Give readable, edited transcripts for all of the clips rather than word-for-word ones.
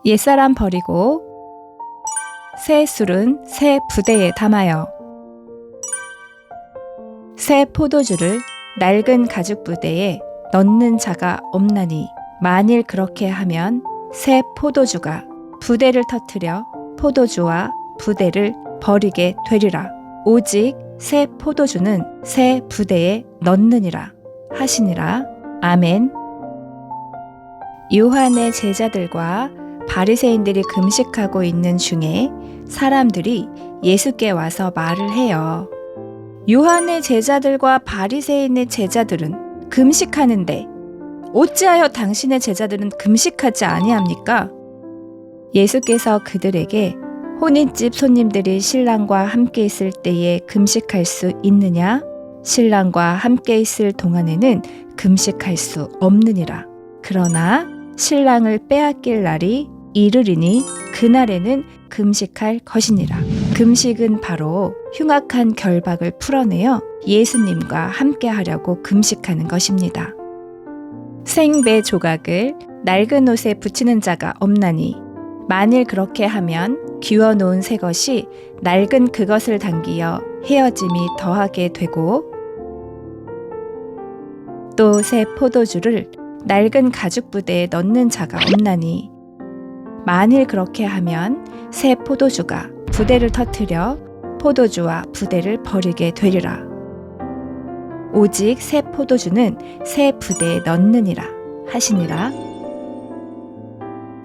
옛사람 버리고 새 술은 새 부대에 담아요. 새 포도주를 낡은 가죽 부대에 넣는 자가 없나니 만일 그렇게 하면 새 포도주가 부대를 터뜨려 포도주와 부대를 버리게 되리라. 오직 새 포도주는 새 부대에 넣느니라 하시니라. 아멘. 요한의 제자들과 바리새인들이 금식하고 있는 중에 사람들이 예수께 와서 말을 해요. 요한의 제자들과 바리새인의 제자들은 금식하는데 어찌하여 당신의 제자들은 금식하지 아니합니까? 예수께서 그들에게 혼인집 손님들이 신랑과 함께 있을 때에 금식할 수 있느냐? 신랑과 함께 있을 동안에는 금식할 수 없느니라. 그러나 신랑을 빼앗길 날이 이르리니 그날에는 금식할 것이니라. 금식은 바로 흉악한 결박을 풀어내어 예수님과 함께 하려고 금식하는 것입니다. 생배 조각을 낡은 옷에 붙이는 자가 없나니 만일 그렇게 하면 기워놓은 새 것이 낡은 그것을 당기어 헤어짐이 더하게 되고 또 새 포도주를 낡은 가죽 부대에 넣는 자가 없나니 만일 그렇게 하면 새 포도주가 부대를 터뜨려 포도주와 부대를 버리게 되리라. 오직 새 포도주는 새 부대에 넣느니라 하시니라.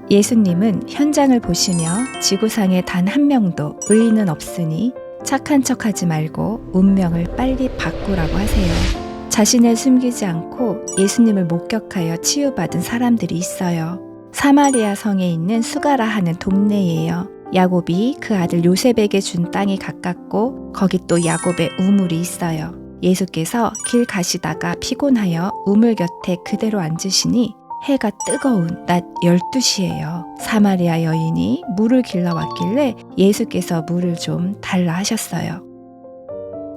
예수님은 현장을 보시며 지구상에 단 한 명도 의인은 없으니 착한 척하지 말고 운명을 빨리 바꾸라고 하세요. 자신을 숨기지 않고 예수님을 목격하여 치유받은 사람들이 있어요. 사마리아 성에 있는 수가라 하는 동네예요. 야곱이 그 아들 요셉에게 준 땅이 가깝고 거기 또 야곱의 우물이 있어요. 예수께서 길 가시다가 피곤하여 우물 곁에 그대로 앉으시니 해가 뜨거운 낮 12시예요. 사마리아 여인이 물을 길러 왔길래 예수께서 물을 좀 달라 하셨어요.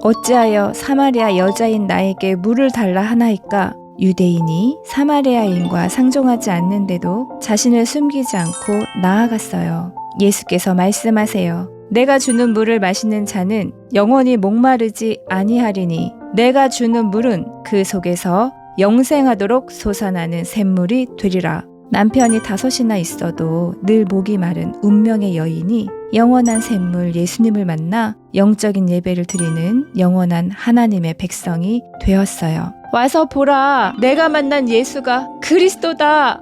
어찌하여 사마리아 여자인 나에게 물을 달라 하나이까? 유대인이 사마리아인과 상종하지 않는데도 자신을 숨기지 않고 나아갔어요. 예수께서 말씀하세요. 내가 주는 물을 마시는 자는 영원히 목마르지 아니하리니 내가 주는 물은 그 속에서 영생하도록 솟아나는 샘물이 되리라. 남편이 5이나 있어도 늘 목이 마른 운명의 여인이 영원한 샘물 예수님을 만나 영적인 예배를 드리는 영원한 하나님의 백성이 되었어요. 와서 보라, 내가 만난 예수가 그리스도다.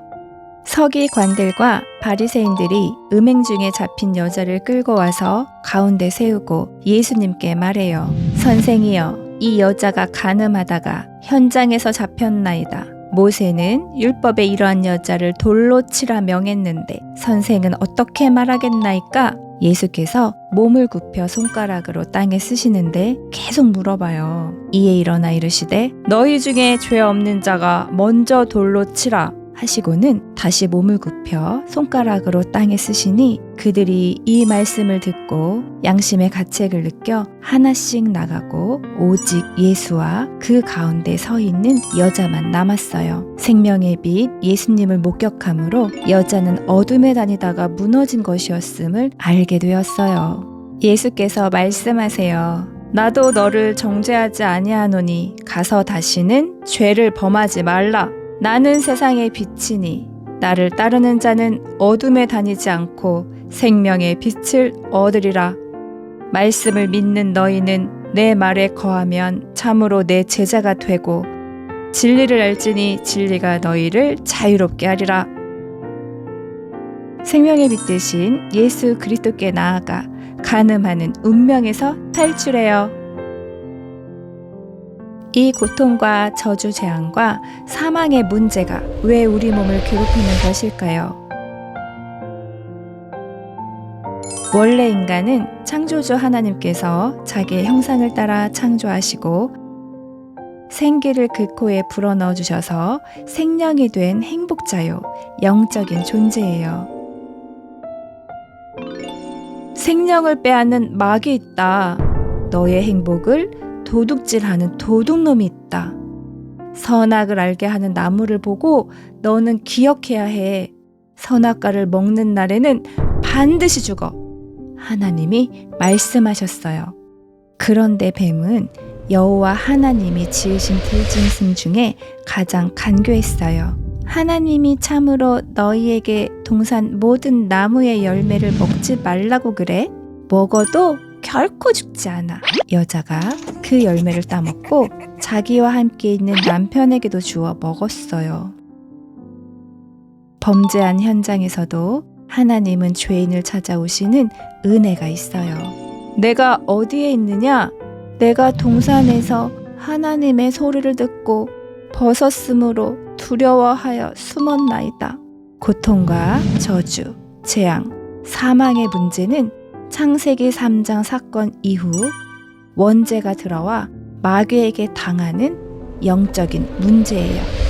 서기관들과 바리새인들이 음행 중에 잡힌 여자를 끌고 와서 가운데 세우고 예수님께 말해요. 선생이여, 이 여자가 간음하다가 현장에서 잡혔나이다. 모세는 율법에 이러한 여자를 돌로 치라 명했는데 선생은 어떻게 말하겠나이까? 예수께서 몸을 굽혀 손가락으로 땅에 쓰시는데 계속 물어봐요. 이에 일어나 이르시되 너희 중에 죄 없는 자가 먼저 돌로 치라 하시고는 다시 몸을 굽혀 손가락으로 땅에 쓰시니 그들이 이 말씀을 듣고 양심의 가책을 느껴 하나씩 나가고 오직 예수와 그 가운데 서 있는 여자만 남았어요. 생명의 빛 예수님을 목격함으로 여자는 어둠에 다니다가 무너진 것이었음을 알게 되었어요. 예수께서 말씀하세요. 나도 너를 정죄하지 아니하노니 가서 다시는 죄를 범하지 말라. 나는 세상의 빛이니 나를 따르는 자는 어둠에 다니지 않고 생명의 빛을 얻으리라. 말씀을 믿는 너희는 내 말에 거하면 참으로 내 제자가 되고 진리를 알지니 진리가 너희를 자유롭게 하리라. 생명의 빛 대신 예수 그리스도께 나아가 간음하는 운명에서 탈출해요. 이 고통과 저주 재앙과 사망의 문제가 왜 우리 몸을 괴롭히는 것일까요? 원래 인간은 창조주 하나님께서 자기의 형상을 따라 창조하시고 생기를 그 코에 불어넣어 주셔서 생명이 된 행복자요, 영적인 존재예요. 생명을 빼앗는 마귀 있다. 너의 행복을 도둑질하는 도둑놈이 있다. 선악을 알게 하는 나무를 보고 너는 기억해야 해. 선악과를 먹는 날에는 반드시 죽어. 하나님이 말씀하셨어요. 그런데 뱀은 여호와 하나님이 지으신 들짐승 중에 가장 간교했어요. 하나님이 참으로 너희에게 동산 모든 나무의 열매를 먹지 말라고 그래? 먹어도 결코 죽지 않아. 여자가 그 열매를 따먹고 자기와 함께 있는 남편에게도 주어 먹었어요. 범죄한 현장에서도 하나님은 죄인을 찾아오시는 은혜가 있어요. 내가 어디에 있느냐? 내가 동산에서 하나님의 소리를 듣고 벗었으므로 두려워하여 숨었나이다. 고통과 저주, 재앙, 사망의 문제는 창세기 3장 사건 이후 원죄가 들어와 마귀에게 당하는 영적인 문제예요.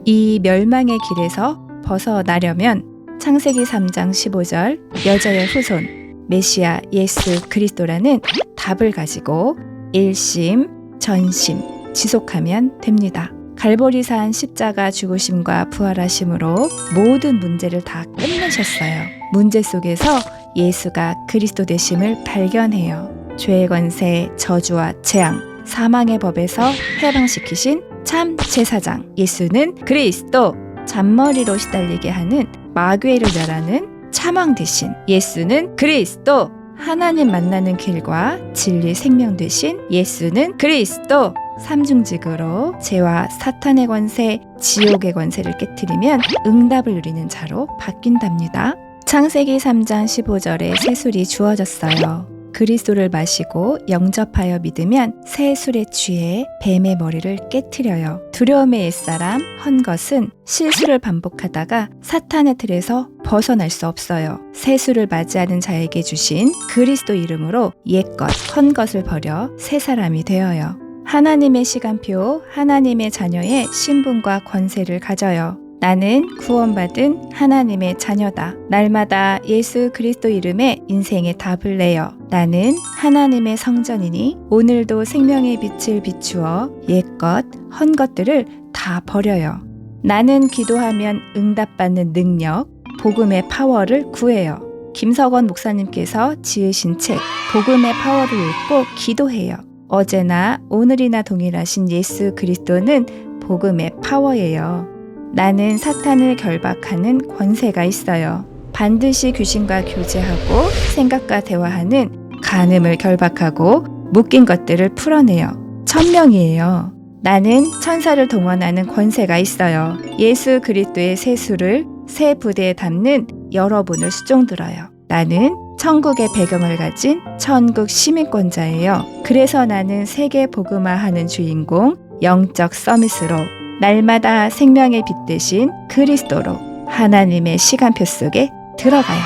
이 멸망의 길에서 벗어나려면 창세기 3장 15절 여자의 후손 메시아 예수 그리스도라는 답을 가지고 일심, 전심, 지속하면 됩니다. 갈보리산 십자가 죽으심과 부활하심으로 모든 문제를 다 끝내셨어요. 문제 속에서 예수가 그리스도 되심을 발견해요. 죄의 권세, 저주와 재앙, 사망의 법에서 해방시키신 참 제사장 예수는 그리스도, 잔머리로 시달리게 하는 마귀를 멸하는 참왕 대신 예수는 그리스도, 하나님 만나는 길과 진리 생명 되신 예수는 그리스도, 삼중직으로 죄와 사탄의 권세, 지옥의 권세를 깨트리면 응답을 누리는 자로 바뀐답니다. 창세기 3장 15절에 새술이 주어졌어요. 그리스도를 마시고 영접하여 믿으면 새 술에 취해 뱀의 머리를 깨트려요. 두려움의 옛사람 헛것은 실수를 반복하다가 사탄의 틀에서 벗어날 수 없어요. 새 술을 맞이하는 자에게 주신 그리스도 이름으로 옛것 헛것을 버려 새 사람이 되어요. 하나님의 시간표, 하나님의 자녀의 신분과 권세를 가져요. 나는 구원받은 하나님의 자녀다. 날마다 예수 그리스도 이름에 인생의 답을 내요. 나는 하나님의 성전이니 오늘도 생명의 빛을 비추어 옛것, 헛것들을 다 버려요. 나는 기도하면 응답받는 능력, 복음의 파워를 구해요. 김석원 목사님께서 지으신 책 복음의 파워를 읽고 기도해요. 어제나 오늘이나 동일하신 예수 그리스도는 복음의 파워예요. 나는 사탄을 결박하는 권세가 있어요. 반드시 귀신과 교제하고 생각과 대화하는 간음을 결박하고 묶인 것들을 풀어내요. 천명이에요. 나는 천사를 동원하는 권세가 있어요. 예수 그리스도의 세수를 새 부대에 담는 여러분을 수종들어요. 나는 천국의 배경을 가진 천국 시민권자예요. 그래서 나는 세계 복음화하는 주인공 영적 서밋으로 날마다 생명의 빛 대신 그리스도로 하나님의 시간표 속에 들어가요.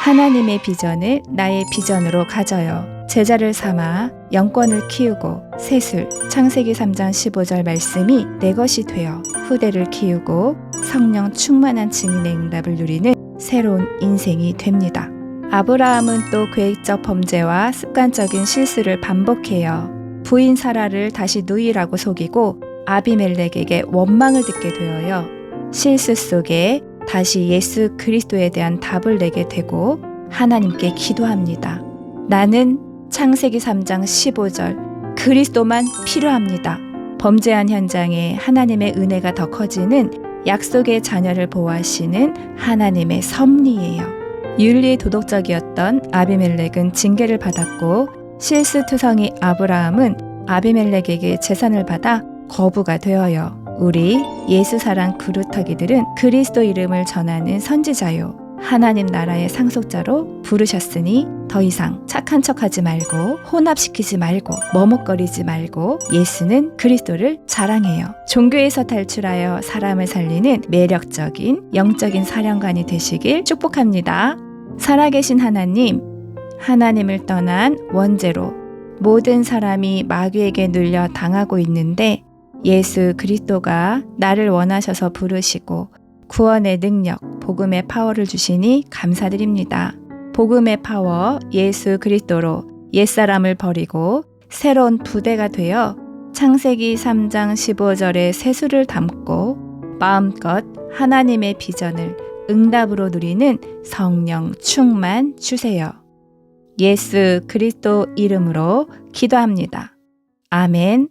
하나님의 비전을 나의 비전으로 가져요. 제자를 삼아 영권을 키우고 새술 창세기 3장 15절 말씀이 내 것이 되어 후대를 키우고 성령 충만한 증인의 응답을 누리는 새로운 인생이 됩니다. 아브라함은 또 계획적 범죄와 습관적인 실수를 반복해요. 부인 사라를 다시 누이라고 속이고 아비멜렉에게 원망을 듣게 되어요. 실수 속에 다시 예수 그리스도에 대한 답을 내게 되고 하나님께 기도합니다. 나는 창세기 3장 15절 그리스도만 필요합니다. 범죄한 현장에 하나님의 은혜가 더 커지는 약속의 자녀를 보호하시는 하나님의 섭리예요. 윤리 도덕적이었던 아비멜렉은 징계를 받았고 실수투성이 아브라함은 아비멜렉에게 재산을 받아 거부가 되어요. 우리 예수사랑 그루터기들은 그리스도 이름을 전하는 선지자요. 하나님 나라의 상속자로 부르셨으니 더 이상 착한 척하지 말고 혼합시키지 말고 머뭇거리지 말고 예수는 그리스도를 자랑해요. 종교에서 탈출하여 사람을 살리는 매력적인 영적인 사령관이 되시길 축복합니다. 살아계신 하나님, 하나님을 떠난 원죄로 모든 사람이 마귀에게 눌려 당하고 있는데 예수 그리스도가 나를 원하셔서 부르시고 구원의 능력, 복음의 파워를 주시니 감사드립니다. 복음의 파워, 예수 그리스도로 옛사람을 버리고 새로운 부대가 되어 창세기 3장 15절의 세수를 담고 마음껏 하나님의 비전을 응답으로 누리는 성령 충만 주세요. 예수 그리스도 이름으로 기도합니다. 아멘.